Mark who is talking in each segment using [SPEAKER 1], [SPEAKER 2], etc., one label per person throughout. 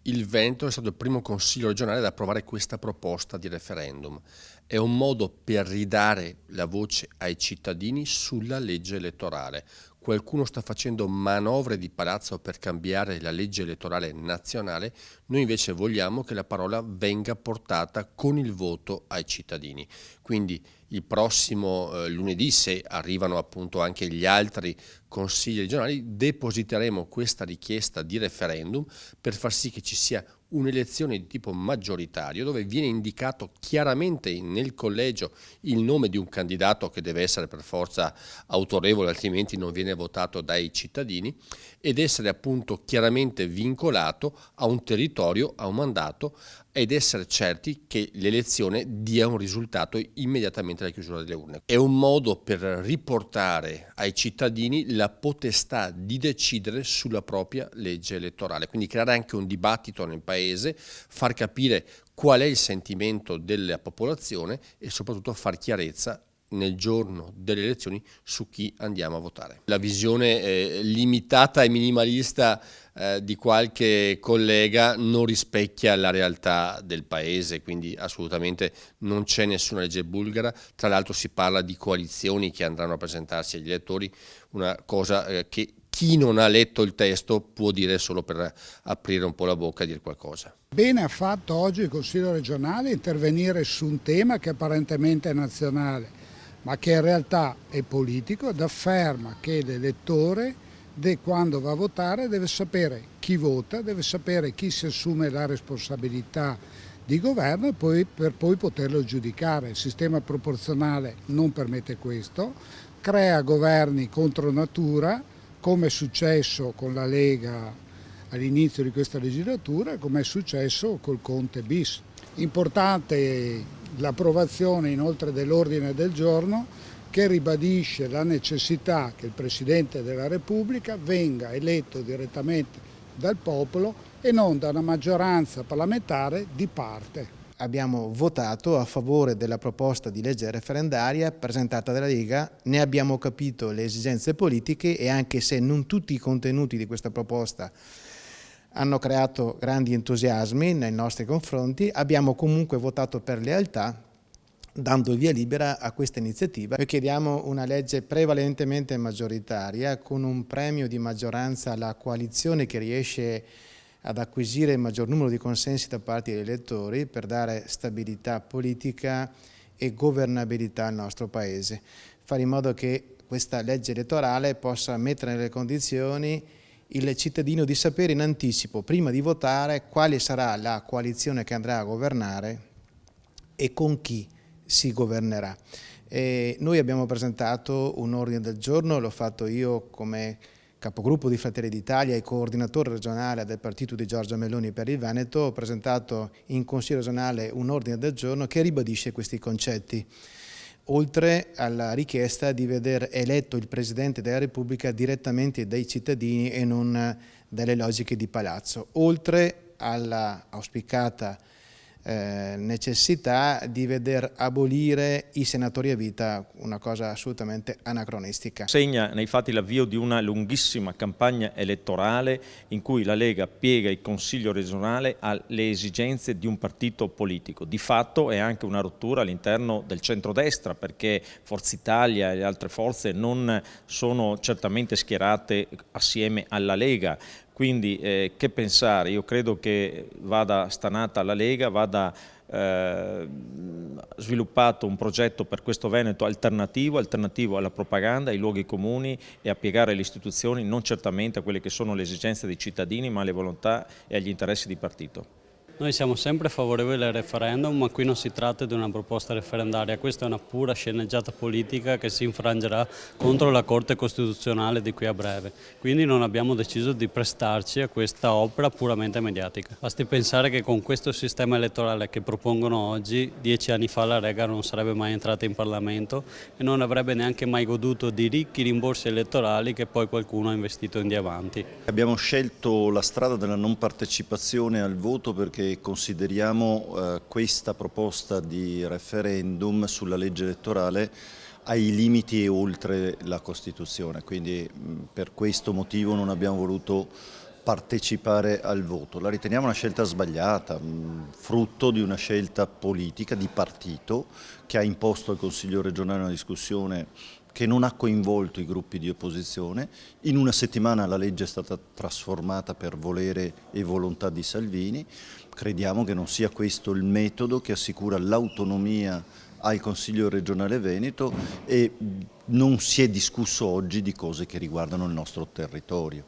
[SPEAKER 1] Il Veneto è stato il primo consiglio regionale ad approvare questa proposta di referendum. È un modo per ridare la voce ai cittadini sulla legge elettorale. Qualcuno sta facendo manovre di palazzo per cambiare la legge elettorale nazionale, noi invece vogliamo che la parola venga portata con il voto ai cittadini. Quindi il prossimo lunedì, se arrivano appunto anche gli altri consigli regionali, depositeremo questa richiesta di referendum per far sì che ci sia un'elezione di tipo maggioritario dove viene indicato chiaramente nel collegio il nome di un candidato che deve essere per forza autorevole, altrimenti non viene votato dai cittadini, ed essere appunto chiaramente vincolato a un territorio, a un mandato, ed essere certi che l'elezione dia un risultato immediatamente alla chiusura delle urne. È un modo per riportare ai cittadini la potestà di decidere sulla propria legge elettorale, quindi creare anche un dibattito nel paese, far capire qual è il sentimento della popolazione e soprattutto far chiarezza nel giorno delle elezioni su chi andiamo a votare. La visione limitata e minimalista di qualche collega non rispecchia la realtà del paese, quindi assolutamente non c'è nessuna legge bulgara. Tra l'altro si parla di coalizioni che andranno a presentarsi agli elettori, una cosa che chi non ha letto il testo può dire solo per aprire un po' la bocca e dire qualcosa.
[SPEAKER 2] Bene ha fatto oggi il Consiglio regionale intervenire su un tema che apparentemente è nazionale, ma che in realtà è politico, ed afferma che l'elettore quando va a votare deve sapere chi vota, deve sapere chi si assume la responsabilità di governo e per poi poterlo giudicare. Il sistema proporzionale non permette questo, crea governi contro natura, come è successo con la Lega all'inizio di questa legislatura e come è successo col Conte bis. Importante l'approvazione inoltre dell'ordine del giorno che ribadisce la necessità che il Presidente della Repubblica venga eletto direttamente dal popolo e non da una maggioranza parlamentare di parte.
[SPEAKER 3] Abbiamo votato a favore della proposta di legge referendaria presentata dalla Lega, ne abbiamo capito le esigenze politiche e anche se non tutti i contenuti di questa proposta hanno creato grandi entusiasmi nei nostri confronti, abbiamo comunque votato per lealtà dando il via libera a questa iniziativa. Noi chiediamo una legge prevalentemente maggioritaria con un premio di maggioranza alla coalizione che riesce ad acquisire il maggior numero di consensi da parte degli elettori per dare stabilità politica e governabilità al nostro Paese. Fare in modo che questa legge elettorale possa mettere nelle condizioni il cittadino di sapere in anticipo, prima di votare, quale sarà la coalizione che andrà a governare e con chi si governerà. Noi abbiamo presentato un ordine del giorno, l'ho fatto io come capogruppo di Fratelli d'Italia e coordinatore regionale del partito di Giorgia Meloni per il Veneto. Ho presentato in Consiglio regionale un ordine del giorno che ribadisce questi concetti, oltre alla richiesta di veder eletto il Presidente della Repubblica direttamente dai cittadini e non dalle logiche di palazzo, oltre alla auspicata necessità di veder abolire i senatori a vita, una cosa assolutamente anacronistica.
[SPEAKER 4] Segna nei fatti l'avvio di una lunghissima campagna elettorale in cui la Lega piega il Consiglio regionale alle esigenze di un partito politico. Di fatto è anche una rottura all'interno del centrodestra, perché Forza Italia e le altre forze non sono certamente schierate assieme alla Lega. Quindi che pensare? Io credo che vada stanata la Lega, vada sviluppato un progetto per questo Veneto alternativo alla propaganda, ai luoghi comuni e a piegare le istituzioni non certamente a quelle che sono le esigenze dei cittadini, ma alle volontà e agli interessi di partito.
[SPEAKER 5] Noi siamo sempre favorevoli al referendum, ma qui non si tratta di una proposta referendaria, questa è una pura sceneggiata politica che si infrangerà contro la Corte Costituzionale di qui a breve. Quindi non abbiamo deciso di prestarci a questa opera puramente mediatica. Basti pensare che con questo sistema elettorale che propongono oggi, 10 anni fa la Lega non sarebbe mai entrata in Parlamento e non avrebbe neanche mai goduto di ricchi rimborsi elettorali che poi qualcuno ha investito in diamanti.
[SPEAKER 6] Abbiamo scelto la strada della non partecipazione al voto perché consideriamo questa proposta di referendum sulla legge elettorale ai limiti e oltre la Costituzione, quindi per questo motivo non abbiamo voluto partecipare al voto. La riteniamo una scelta sbagliata, frutto di una scelta politica, di partito, che ha imposto al Consiglio regionale una discussione che non ha coinvolto i gruppi di opposizione. In una settimana la legge è stata trasformata per volere e volontà di Salvini. Crediamo che non sia questo il metodo che assicura l'autonomia al Consiglio regionale Veneto e non si è discusso oggi di cose che riguardano il nostro territorio.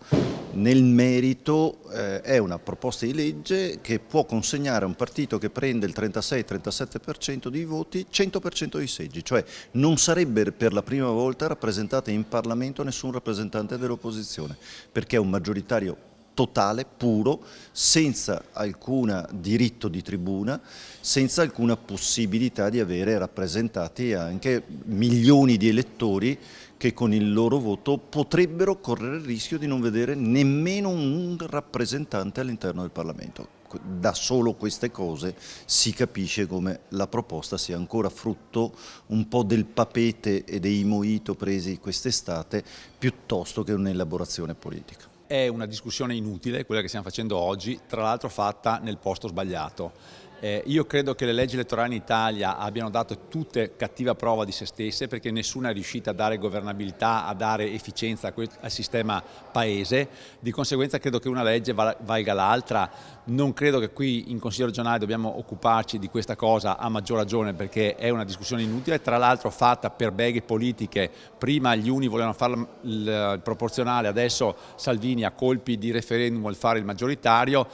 [SPEAKER 6] Nel merito è una proposta di legge che può consegnare a un partito che prende il 36-37% dei voti 100% dei seggi, cioè non sarebbe per la prima volta rappresentata in Parlamento nessun rappresentante dell'opposizione, perché è un maggioritario totale, puro, senza alcun diritto di tribuna, senza alcuna possibilità di avere rappresentati anche milioni di elettori che con il loro voto potrebbero correre il rischio di non vedere nemmeno un rappresentante all'interno del Parlamento. Da solo queste cose si capisce come la proposta sia ancora frutto un po' del papete e dei mojito presi quest'estate piuttosto che un'elaborazione politica.
[SPEAKER 7] È una discussione inutile quella che stiamo facendo oggi, tra l'altro fatta nel posto sbagliato. Io credo che le leggi elettorali in Italia abbiano dato tutte cattiva prova di se stesse, perché nessuna è riuscita a dare governabilità, a dare efficienza al sistema paese. Di conseguenza credo che una legge valga l'altra. Non credo che qui in Consiglio regionale dobbiamo occuparci di questa cosa, a maggior ragione perché è una discussione inutile, tra l'altro fatta per beghe politiche. Prima gli uni volevano fare il proporzionale, adesso Salvini a colpi di referendum vuole fare il maggioritario,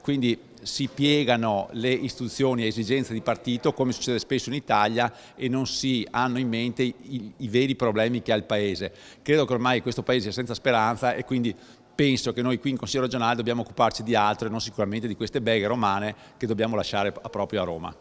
[SPEAKER 7] quindi si piegano le istituzioni a esigenze di partito, come succede spesso in Italia, e non si hanno in mente i veri problemi che ha il Paese. Credo che ormai questo Paese sia senza speranza e quindi penso che noi qui in Consiglio regionale dobbiamo occuparci di altro e non sicuramente di queste beghe romane che dobbiamo lasciare proprio a Roma.